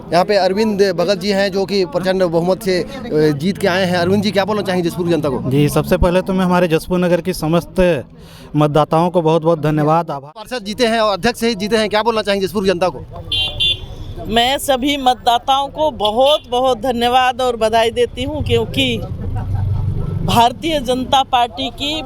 यहाँ पे अरविंद भगत जी हैं जो कि प्रचंड बहुमत से जीत के आए हैं। अरविंद जी क्या बोलना चाहेंगे जसपुर की जनता को? जी, सबसे पहले तो मैं हमारे जसपुर नगर की समस्त मतदाताओं को बहुत बहुत धन्यवाद आभार। पार्षद जीते हैं और अध्यक्ष सहित जीते हैं, क्या बोलना चाहेंगे जसपुर की जनता को? मैं सभी मतदाताओं को बहुत बहुत धन्यवाद और बधाई देती हूँ, क्योंकि भारतीय जनता पार्टी की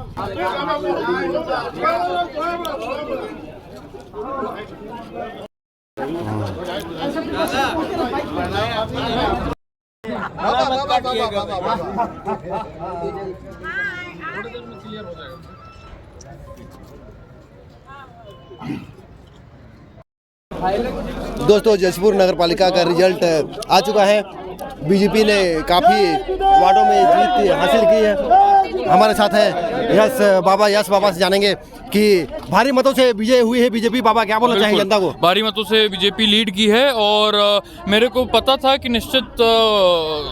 दोस्तों जसपुर नगर पालिका का रिजल्ट आ चुका है। बीजेपी ने काफ़ी वार्डों में जीत हासिल की है। हमारे साथ है यश बाबा से जानेंगे कि भारी मतों से विजय हुई है बीजेपी। बाबा क्या बोलना चाहेंगे जनता को? भारी मतों से बीजेपी लीड की है और मेरे को पता था कि निश्चित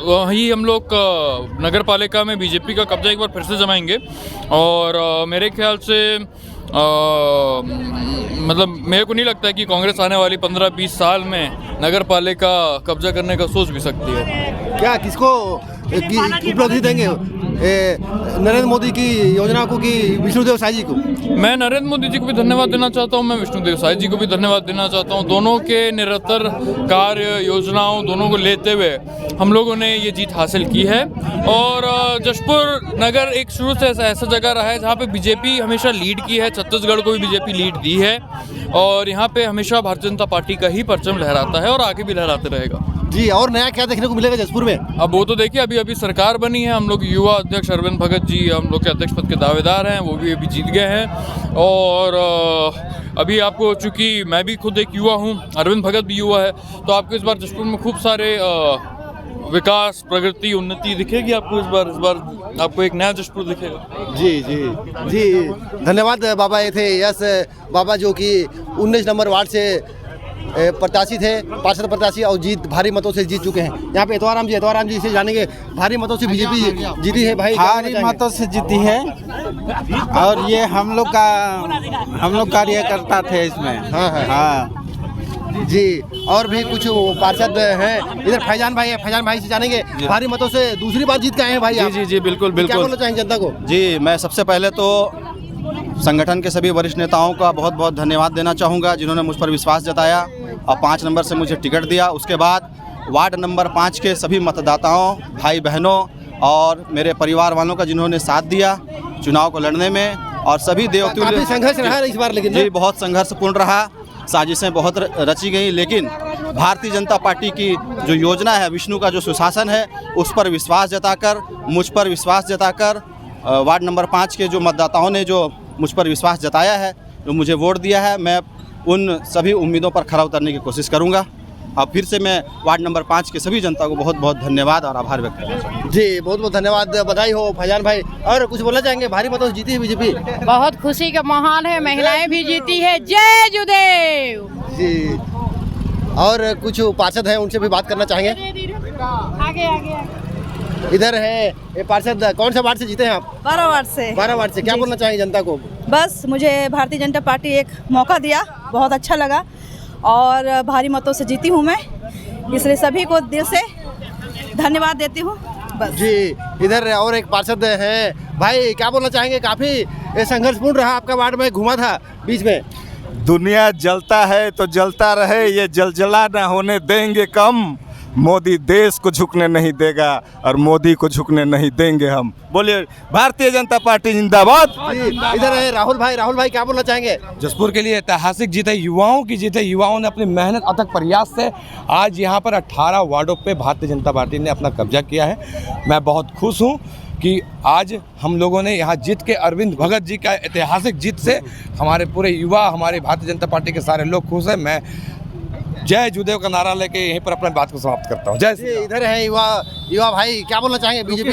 वही हम लोग नगर पालिका में बीजेपी का कब्जा एक बार फिर से जमाएंगे और मेरे ख्याल से मतलब मेरे को नहीं लगता है कि कांग्रेस आने वाली 15-20 साल में नगर पालिका कब्जा करने का सोच भी सकती है। क्या किसको उपलब्धि देंगे नरेंद्र मोदी की योजना को कि विष्णुदेव साई जी को? मैं नरेंद्र मोदी जी को भी धन्यवाद देना चाहता हूं, मैं विष्णुदेव साई जी को भी धन्यवाद देना चाहता हूं। दोनों के निरंतर कार्य योजनाओं दोनों को लेते हुए हम लोगों ने ये जीत हासिल की है। और जसपुर नगर एक शुरू से ऐसा जगह रहा है जहाँ पे बीजेपी हमेशा लीड की है। छत्तीसगढ़ को भी बीजेपी लीड दी है और यहाँ पे हमेशा भारतीय जनता पार्टी का ही परचम लहराता है और आगे भी लहराते रहेगा। जी, और नया क्या देखने को मिलेगा जसपुर में? अब वो तो देखिए, अभी सरकार बनी है। हम लोग युवा अध्यक्ष अरविंद भगत जी हम लोग के अध्यक्ष पद के दावेदार हैं, वो भी अभी जीत गए हैं। और अभी आपको, चूँकि मैं भी खुद एक युवा हूँ, अरविंद भगत भी युवा है, तो आपको इस बार जसपुर में खूब सारे विकास, प्रगति, उन्नति दिखेगी आपको। इस बार आपको एक नया जसपुर दिखेगा। जी जी जी, धन्यवाद बाबा। ये थे यश बाबा जो कि 19 नंबर वार्ड से प्रत्याशी थे, पार्षद प्रत्याशी, और जीत भारी मतों से जीत चुके हैं। यहाँ पे एतवाराम जी से जानेंगे, भारी मतों से बीजेपी जीती है भाई? भारी मतों से जीती है और ये हम लोग कार्यकर्ता थे इसमें। हाँ जी, और भी कुछ पार्षद हैं इधर। फैजान भाई है, फैजान भाई से जानेंगे, भारी मतों से दूसरी बार जीत के आए हैं भाई आप। जी बिल्कुल क्या बोलना चाहेंगे जनता को? जी, मैं सबसे पहले तो संगठन के सभी वरिष्ठ नेताओं का बहुत बहुत धन्यवाद देना चाहूँगा जिन्होंने मुझ पर विश्वास जताया और 5 नंबर से मुझे टिकट दिया। उसके बाद वार्ड नंबर 5 के सभी मतदाताओं, भाई बहनों और मेरे परिवार वालों का जिन्होंने साथ दिया चुनाव को लड़ने में, और सभी देवतुल्य संघर्ष रहा इस बार, लेकिन जी बहुत संघर्षपूर्ण रहा, साजिशें बहुत रची गई, लेकिन भारतीय जनता पार्टी की जो योजना है, विष्णु का जो सुशासन है, उस पर विश्वास जताकर, मुझ पर विश्वास जताकर वार्ड नंबर 5 के जो मतदाताओं ने जो मुझ पर विश्वास जताया है, जो मुझे वोट दिया है, मैं उन सभी उम्मीदों पर खरा उतरने की कोशिश करूंगा। और फिर से मैं वार्ड नंबर 5 के सभी जनता को बहुत बहुत धन्यवाद और आभार व्यक्त करना चाहूँगा। जी, बहुत बहुत धन्यवाद, बधाई हो फैजान भाई। और कुछ बोलना चाहेंगे? भारी मतों से जीती है बीजेपी, बहुत खुशी का माहौल है, महिलाएं भी जीती है। जय जुदेव जी। और कुछ पार्षद हैं, उनसे भी बात करना चाहेंगे। आगे इधर है ये पार्षद, कौन सा वार्ड से जीते हैं आप? 12 वार्ड से। 12 वार्ड से क्या बोलना चाहेंगे जनता को? बस मुझे भारतीय जनता पार्टी एक मौका दिया, बहुत अच्छा लगा और भारी मतों से जीती हूँ मैं, इसलिए सभी को दिल से धन्यवाद देती हूँ। बस जी, इधर और एक पार्षद हैं भाई, क्या बोलना चाहेंगे? काफ़ी संघर्षपूर्ण रहा आपका वार्ड में, घुमा था बीच में। दुनिया जलता है तो जलता रहे, ये जलजला न होने देंगे कम। मोदी देश को झुकने नहीं देगा और मोदी को झुकने नहीं देंगे हम। बोलिए भारतीय जनता पार्टी जिंदाबाद। इधर है राहुल भाई क्या बोलना चाहेंगे? जसपुर के लिए ऐतिहासिक जीत है, युवाओं की जीत है। युवाओं ने अपनी मेहनत, अथक प्रयास से आज यहाँ पर 18 वार्डों पे भारतीय जनता पार्टी ने अपना कब्जा किया है। मैं बहुत खुश हूँ कि आज हम लोगों ने यहाँ जीत के, अरविंद भगत जी का ऐतिहासिक जीत से हमारे पूरे युवा, हमारे भारतीय जनता पार्टी के सारे लोग खुश हैं। मैं जय जुदेव का नारा लेके यहीं पर अपनी बात को समाप्त करता हूँ। जय। इधर है युवा भाई, क्या बोलना चाहेंगे? बीजेपी,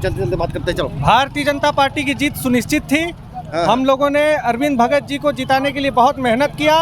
चलते बात करते हैं, चलो। भारतीय जनता पार्टी की जीत सुनिश्चित थी। हम लोगों ने अरविंद भगत जी को जिताने के लिए बहुत मेहनत किया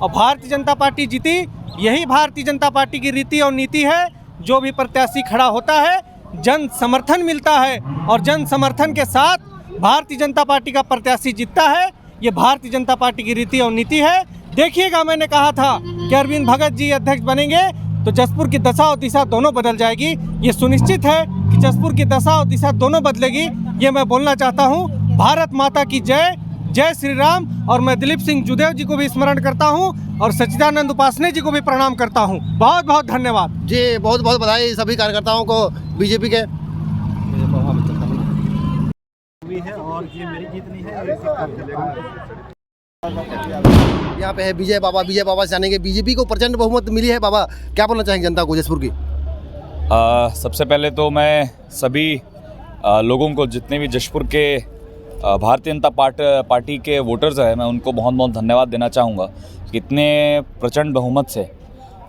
और भारतीय जनता पार्टी जीती। यही भारतीय जनता पार्टी की रीति और नीति है। जो भी प्रत्याशी खड़ा होता है, जन समर्थन मिलता है और जन समर्थन के साथ भारतीय जनता पार्टी का प्रत्याशी जीतता है। ये भारतीय जनता पार्टी की रीति और नीति है। देखिएगा, मैंने कहा था कि अरविंद भगत जी अध्यक्ष बनेंगे तो जसपुर की दशा और दिशा दोनों बदल जाएगी। ये सुनिश्चित है कि जसपुर की दशा और दिशा दोनों बदलेगी। ये मैं बोलना चाहता हूँ। भारत माता की जय, जय श्री राम। और मैं दिलीप सिंह जुदेव जी को भी स्मरण करता हूँ और सच्चिदानंद उपासने जी को भी प्रणाम करता हूँ। बहुत बहुत धन्यवाद जी। बहुत बहुत बधाई सभी कार्यकर्ताओं को बीजेपी के। यहाँ पे है विजय बाबा। विजय बाबा से जानेंगे, बीजेपी को प्रचंड बहुमत मिली है। बाबा क्या बोलना चाहेंगे जनता को जसपुर की? सबसे पहले तो मैं सभी लोगों को, जितने भी जशपुर के भारतीय जनता पार्टी के वोटर्स हैं, मैं उनको बहुत बहुत धन्यवाद देना चाहूँगा कि इतने प्रचंड बहुमत से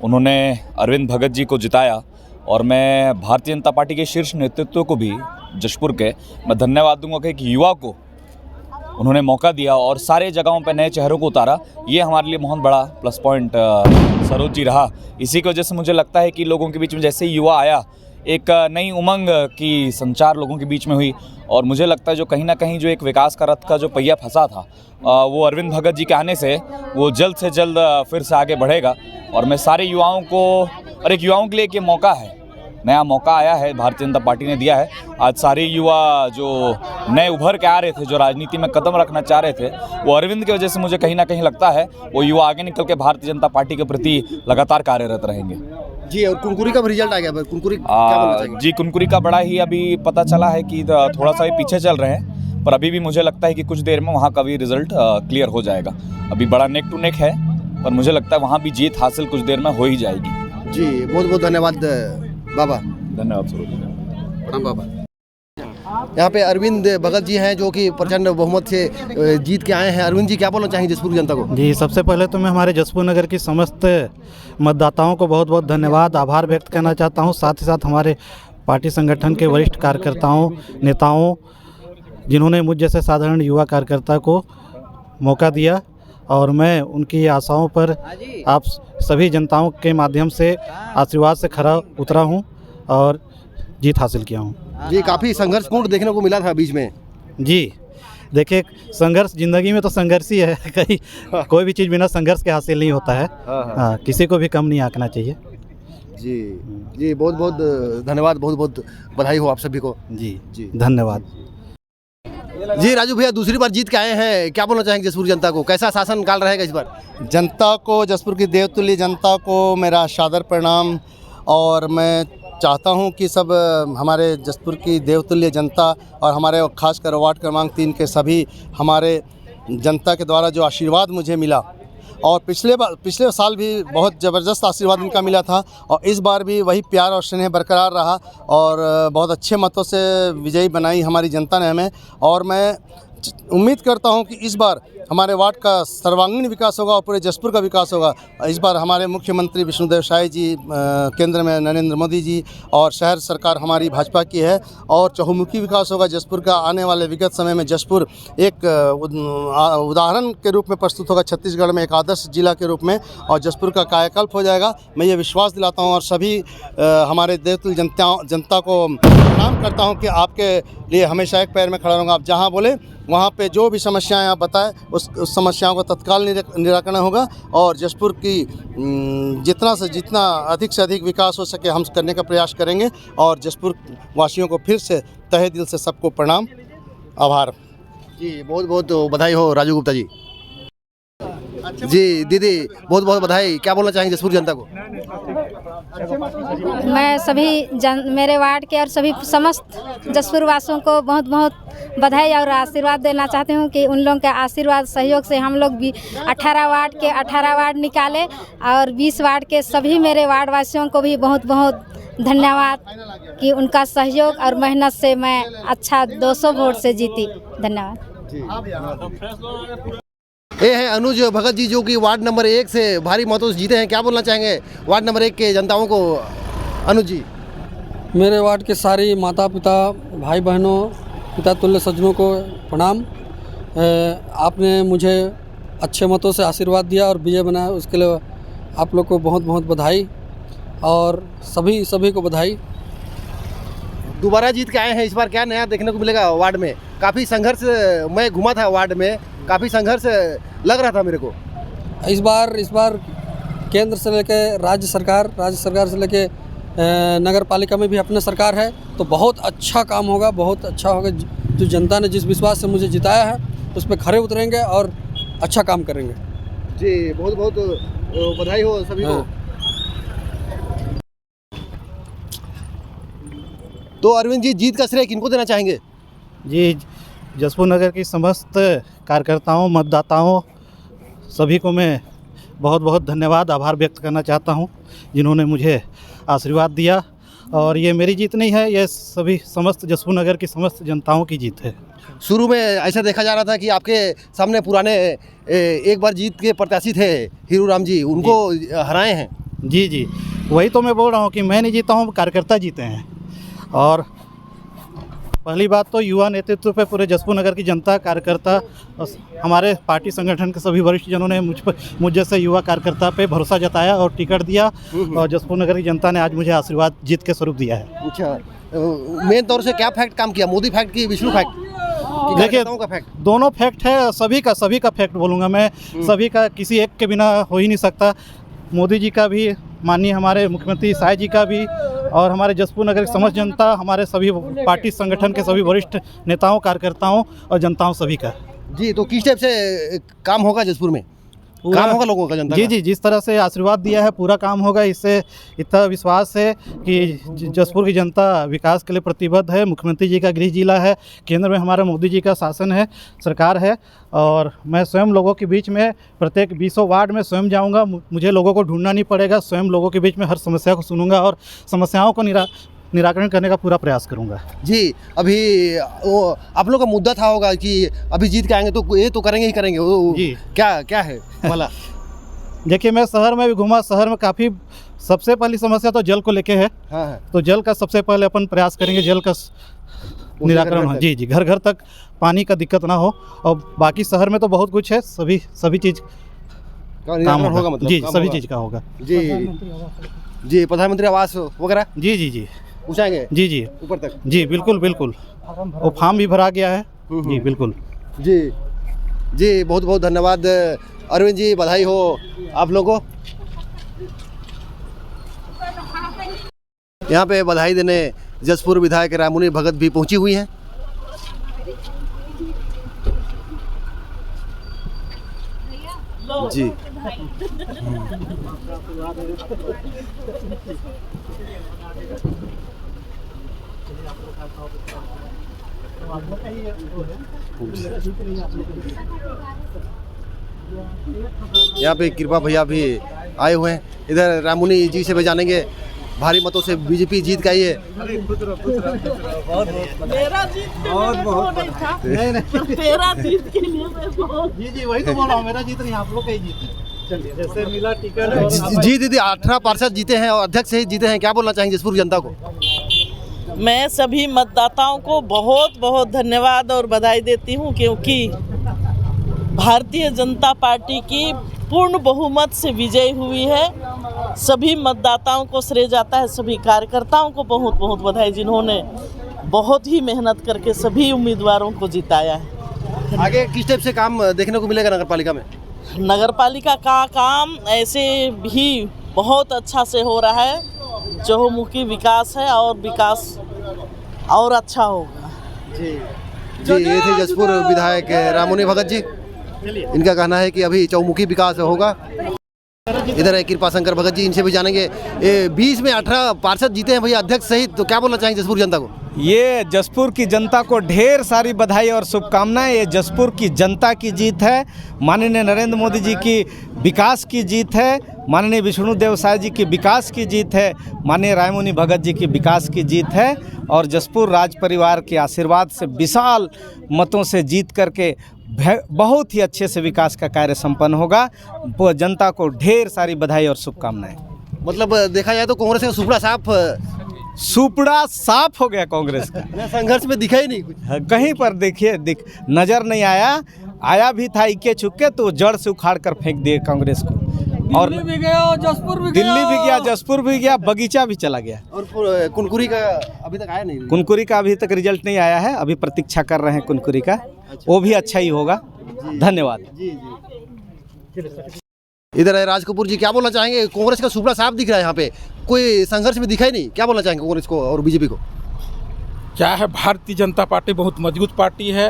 उन्होंने अरविंद भगत जी को जिताया। और मैं भारतीय जनता पार्टी के शीर्ष नेतृत्व को भी जशपुर के मैं धन्यवाद दूंगा कि एक युवा को उन्होंने मौका दिया और सारे जगहों पर नए चेहरों को उतारा। ये हमारे लिए बहुत बड़ा प्लस पॉइंट सरोज जी रहा। इसी की वजह से मुझे लगता है कि लोगों के बीच में जैसे ही युवा आया, एक नई उमंग की संचार लोगों के बीच में हुई। और मुझे लगता है जो कहीं ना कहीं जो एक विकास का रथ का जो पहिया फंसा था, वो अरविंद भगत जी के आने से वो जल्द से जल्द फिर से आगे बढ़ेगा। और मैं सारे युवाओं को, और एक युवाओं के लिए एक मौका है, नया मौका आया है, भारतीय जनता पार्टी ने दिया है। आज सारे युवा जो नए उभर के आ रहे थे, जो राजनीति में कदम रखना चाह रहे थे, वो अरविंद की वजह से मुझे कहीं ना कहीं लगता है वो युवा आगे निकल के भारतीय जनता पार्टी के प्रति लगातार कार्यरत रहेंगे। जी। और कुनकुरी का भी रिजल्ट आ गया। कुनकुरी क्या बोलना चाहेंगे? जी, कुनकुरी का बड़ा ही अभी पता चला है कि थोड़ा सा ही पीछे चल रहे हैं, पर अभी भी मुझे लगता है कि कुछ देर में वहाँ का भी रिजल्ट क्लियर हो जाएगा। अभी बड़ा नेक टू नेक है, पर मुझे लगता है वहाँ भी जीत हासिल कुछ देर में हो ही जाएगी। जी। बहुत बहुत धन्यवाद बाबा। धन्यवाद सरोज। प्रणाम बाबा। यहाँ पे अरविंद भगत जी हैं जो कि प्रचंड बहुमत से जीत के आए हैं। अरविंद जी क्या बोलना चाहेंगे जसपुर की जनता को? जी, सबसे पहले तो मैं हमारे जसपुर नगर की समस्त मतदाताओं को बहुत बहुत धन्यवाद, आभार व्यक्त करना चाहता हूँ। साथ ही साथ हमारे पार्टी संगठन के वरिष्ठ कार्यकर्ताओं, नेताओं, जिन्होंने मुझ जैसे साधारण युवा कार्यकर्ता को मौका दिया। और मैं उनकी आशाओं पर आप सभी जनताओं के माध्यम से आशीर्वाद से खरा उतरा हूँ और जीत हासिल किया हूँ। जी। काफ़ी संघर्षपूर्ण देखने को मिला था बीच में। जी, देखिए, संघर्ष ज़िंदगी में तो संघर्ष ही है। कहीं कोई भी चीज़ बिना संघर्ष के हासिल नहीं होता है। हाँ, किसी को भी कम नहीं आंकना चाहिए। जी। जी। बहुत बहुत धन्यवाद, बहुत बहुत बधाई हो आप सभी को। जी जी, धन्यवाद। जी। राजू भैया दूसरी बार जीत के आए हैं, क्या बोलना चाहेंगे जसपुर जनता को? कैसा शासन काल रहेगा इस बार? जनता को, जसपुर की देवतुल्य जनता को मेरा सादर प्रणाम। और मैं चाहता हूं कि सब हमारे जसपुर की देवतुल्य जनता और हमारे खासकर वार्ड क्रमांक 3 के सभी हमारे जनता के द्वारा जो आशीर्वाद मुझे मिला, और पिछले साल भी बहुत ज़बरदस्त आशीर्वाद इनका मिला था, और इस बार भी वही प्यार और स्नेह बरकरार रहा और बहुत अच्छे मतों से विजयी बनाई हमारी जनता ने हमें। और मैं उम्मीद करता हूं कि इस बार हमारे वार्ड का सर्वांगीण विकास होगा और पूरे जसपुर का विकास होगा। इस बार हमारे मुख्यमंत्री विष्णुदेव साय जी, केंद्र में नरेंद्र मोदी जी, और शहर सरकार हमारी भाजपा की है, और चहुमुखी विकास होगा जसपुर का। आने वाले विगत समय में जसपुर एक उदाहरण के रूप में प्रस्तुत होगा छत्तीसगढ़ में, एक आदर्श जिला के रूप में, और जसपुर का कायाकल्प हो जाएगा। मैं ये विश्वास दिलाता हूँ और सभी हमारे देवतुल्य जनता को प्रणाम करता हूँ कि आपके लिए हमेशा एक पैर में खड़ा रहूँगा। आप जहाँ बोले वहाँ पे जो भी समस्याएं आप बताएं, उस समस्याओं का तत्काल निराकरण होगा, और जसपुर की जितना से जितना अधिक से अधिक विकास हो सके हम करने का प्रयास करेंगे। और जसपुर वासियों को फिर से तहे दिल से सबको प्रणाम, आभार। जी। बहुत बहुत बधाई हो राजू गुप्ता जी। जी। दीदी बहुत बहुत बधाई, क्या बोलना चाहेंगे जसपुर जनता को? मैं सभी मेरे वार्ड के और सभी समस्त जसपुर वासियों को बहुत बहुत बधाई और आशीर्वाद देना चाहती हूँ कि उन लोगों के आशीर्वाद सहयोग से हम लोग भी 18 वार्ड के 18 वार्ड निकाले, और 20 वार्ड के सभी मेरे वार्ड वासियों को भी बहुत बहुत धन्यवाद कि उनका सहयोग और मेहनत से मैं अच्छा 200 वोट से जीती। धन्यवाद। ये है अनुज भगत जी जो कि वार्ड नंबर 1 से भारी मतों से जीते हैं। क्या बोलना चाहेंगे वार्ड नंबर 1 के जनताओं को? अनुज जी। मेरे वार्ड के सारे माता पिता, भाई बहनों, पिता तुल्य सज्जनों को प्रणाम। आपने मुझे अच्छे मतों से आशीर्वाद दिया और विजय बनाया, उसके लिए आप लोग को बहुत बहुत बधाई, और सभी को बधाई। दोबारा जीत के आए हैं, इस बार क्या नया देखने को मिलेगा वार्ड में? काफ़ी संघर्ष, मैं घूमा था वार्ड में, काफ़ी संघर्ष लग रहा था मेरे को। इस बार केंद्र से लेके राज्य सरकार से लेके नगर पालिका में भी अपना सरकार है, तो बहुत अच्छा काम होगा, बहुत अच्छा होगा। जो जनता ने जिस विश्वास से मुझे जिताया है उस पर खरे उतरेंगे और अच्छा काम करेंगे। जी, बहुत बहुत बधाई हो सभी को। तो अरविंद जी, जीत का श्रेय किनको देना चाहेंगे? जी, जसपुर नगर की समस्त कार्यकर्ताओं, मतदाताओं सभी को मैं बहुत बहुत धन्यवाद, आभार व्यक्त करना चाहता हूं, जिन्होंने मुझे आशीर्वाद दिया। और ये मेरी जीत नहीं है, ये सभी समस्त जसपुर नगर की समस्त जनताओं की जीत है। शुरू में ऐसा देखा जा रहा था कि आपके सामने पुराने एक बार जीत के प्रत्याशी थे हीरू राम जी, उनको हराए हैं। जी, वही तो मैं बोल रहा हूँ कि मैं नहीं जीता हूँ, कार्यकर्ता जीते हैं। और पहली बात तो युवा नेतृत्व पे पूरे जसपुर नगर की जनता, कार्यकर्ता, हमारे पार्टी संगठन के सभी वरिष्ठ जनों ने मुझ जैसे युवा कार्यकर्ता पे भरोसा जताया और टिकट दिया, और जसपुर नगर की जनता ने आज मुझे आशीर्वाद जीत के स्वरूप दिया है। अच्छा, मेन तौर से क्या फैक्ट काम किया, मोदी फैक्ट की विष्णु फैक्ट? देखिए, दोनों फैक्ट है, सभी का फैक्ट बोलूँगा मैं, सभी का, किसी एक के बिना हो ही नहीं सकता। मोदी जी का भी, माननीय हमारे मुख्यमंत्री साय जी का भी, और हमारे जसपुर नगर की समस्त जनता, हमारे सभी पार्टी संगठन के सभी वरिष्ठ नेताओं, कार्यकर्ताओं और जनताओं सभी का। जी, तो किस टाइप से काम होगा जसपुर में? काम होगा लोगों का, जनता का? जी, जिस तरह से आशीर्वाद दिया है पूरा काम होगा। इससे इतना विश्वास है कि जसपुर की जनता विकास के लिए प्रतिबद्ध है। मुख्यमंत्री जी का गृह जिला है, केंद्र में हमारे मोदी जी का शासन है, सरकार है, और मैं स्वयं लोगों के बीच में प्रत्येक 20 वार्ड में स्वयं जाऊंगा। मुझे लोगों को ढूंढना नहीं पड़ेगा, स्वयं लोगों के बीच में हर समस्या को सुनूंगा और समस्याओं को निराकरण करने का पूरा प्रयास करूंगा। जी, अभी वो आप लोग का मुद्दा था होगा कि अभी जीत के आएंगे तो ये तो करेंगे ही करेंगे, वो जी क्या है वाला? देखिए, मैं शहर में भी घूमा, शहर में काफ़ी, सबसे पहली समस्या तो जल को लेके है। हाँ। तो जल का सबसे पहले अपन प्रयास करेंगे, जल का निराकरण हो। जी, घर घर तक पानी का दिक्कत ना हो, और बाकी शहर में तो बहुत कुछ है, सभी चीज़ काम होगा, मतलब जी, सभी चीज़ का होगा। जी, प्रधानमंत्री आवास वगैरह? जी पूछाएंगे? जी ऊपर तक? जी, बिल्कुल, वो फॉर्म भी भरा गया है। जी, बिल्कुल। जी, बहुत बहुत धन्यवाद अरविंद जी, बधाई हो आप लोगों को। यहाँ पे बधाई देने जसपुर विधायक रामुनी भगत भी पहुंची हुई हैं। जी, यहाँ पे कृपा भैया भी आए हुए हैं। इधर रामुनी जी से भी जानेंगे, भारी मतों से बीजेपी जीत गई है। मेरा जीत तेरा जीत के लिए जी वही तो बोल रहा हूँ, मेरा जीत नहीं, आप लोग का ही जीत है। चलिए, जैसे मिला टिकट। जी दीदी, 18 पार्षद जीते हैं और अध्यक्ष से जीते हैं, क्या बोलना चाहेंगे जसपुर जनता को? मैं सभी मतदाताओं को बहुत बहुत धन्यवाद और बधाई देती हूँ, क्योंकि भारतीय जनता पार्टी की पूर्ण बहुमत से विजय हुई है। सभी मतदाताओं को श्रेय जाता है, सभी कार्यकर्ताओं को बहुत बहुत बधाई, जिन्होंने बहुत ही मेहनत करके सभी उम्मीदवारों को जिताया है। आगे किस टाइप से काम देखने को मिलेगा नगर पालिका में? नगर पालिका का काम ऐसे भी बहुत अच्छा से हो रहा है, चहुमुखी विकास है, और विकास और अच्छा होगा। जी, ये थे जसपुर विधायक रामुनी भगत जी। इनका कहना है कि अभी चौमुखी विकास होगा। इधर है कृपा शंकर भगत जी, इनसे भी जानेंगे। 20 में 18 पार्षद जीते हैं भैया, अध्यक्ष सहित, तो क्या बोलना चाहेंगे जसपुर जनता को? ये जसपुर की जनता को ढेर सारी बधाई और शुभकामनाएं। ये जसपुर की जनता की जीत है, माननीय नरेंद्र मोदी जी की विकास की जीत है, माननीय विष्णुदेव साय जी की विकास की जीत है, माननीय रामुनी भगत जी की विकास की जीत है, और जसपुर राज परिवार के आशीर्वाद से विशाल मतों से जीत करके बहुत ही अच्छे से विकास का कार्य संपन्न होगा। जनता को ढेर सारी बधाई और शुभकामनाएं। मतलब देखा जाए तो कांग्रेस का सुपड़ा साफ हो गया कांग्रेस का। संघर्ष में दिखा ही नहीं कुछ, कहीं पर देखिए नजर नहीं आया भी था इक्के चुक्के, तो जड़ से उखाड़ कर फेंक दिए कांग्रेस को। और दिल्ली भी गया, जसपुर भी दिल्ली भी गया, जसपुर भी गया, बगीचा भी चला गया। और कुनकुरी का अभी तक आया नहीं? कुनकुरी का अभी तक रिजल्ट नहीं आया है, अभी प्रतीक्षा कर रहे हैं कुनकुरी का। वो भी अच्छा ही होगा। धन्यवाद। इधर है राज कपूर जी, क्या बोलना चाहेंगे? कांग्रेस का सुपड़ा साफ दिख रहा है यहाँ पे, कोई संघर्ष में दिखा ही नहीं। क्या बोलना चाहेंगे कांग्रेस को और बीजेपी को? क्या है, भारतीय जनता पार्टी बहुत मजबूत पार्टी है,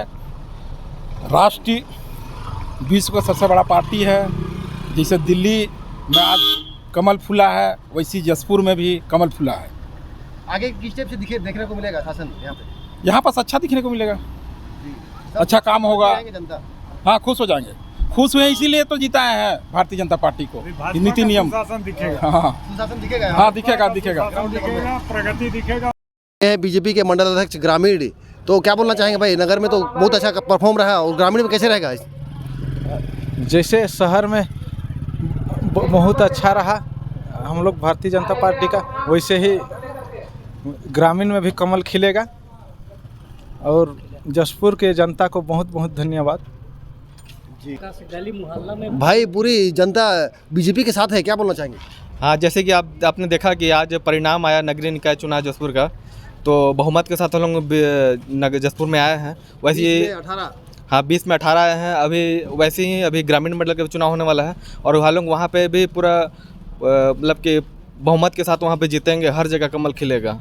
राष्ट्रीय विश्व का सबसे बड़ा पार्टी है। जैसे दिल्ली में आज कमल फूला है, वैसी जसपुर में भी कमल फूला है। आगे किस टाइप से देखने को मिलेगा शासन यहाँ पे? यहाँ पास अच्छा दिखने को मिलेगा, अच्छा काम होगा। हाँ, खुश हो जाएंगे, खुश हुए इसीलिए तो जिताए हैं भारतीय जनता पार्टी को। नीति नियम दिखेगा, हाँ दिखेगा, प्रगति दिखेगा। बीजेपी के मंडल अध्यक्ष ग्रामीण, तो क्या बोलना चाहेंगे भाई? नगर में तो बहुत अच्छा परफॉर्म रहा और ग्रामीण में कैसे रहेगा? जैसे शहर में बहुत अच्छा रहा हम लोग भारतीय जनता पार्टी का, वैसे ही ग्रामीण में भी कमल खिलेगा। और जसपुर के जनता को बहुत बहुत धन्यवाद। भाई पूरी जनता बीजेपी के साथ है, क्या बोलना चाहेंगे? हाँ, जैसे कि आपने देखा कि आज परिणाम आया नगरीय निकाय चुनाव जसपुर का, तो बहुमत के साथ हम लोग जसपुर में आए हैं। वैसे ही 20 में 18 आए हैं। अभी वैसे ही अभी ग्रामीण मंडल का चुनाव होने वाला है और हम लोग वहाँ पे भी पूरा मतलब कि बहुमत के साथ वहाँ पे जीतेंगे, हर जगह कमल खिलेगा।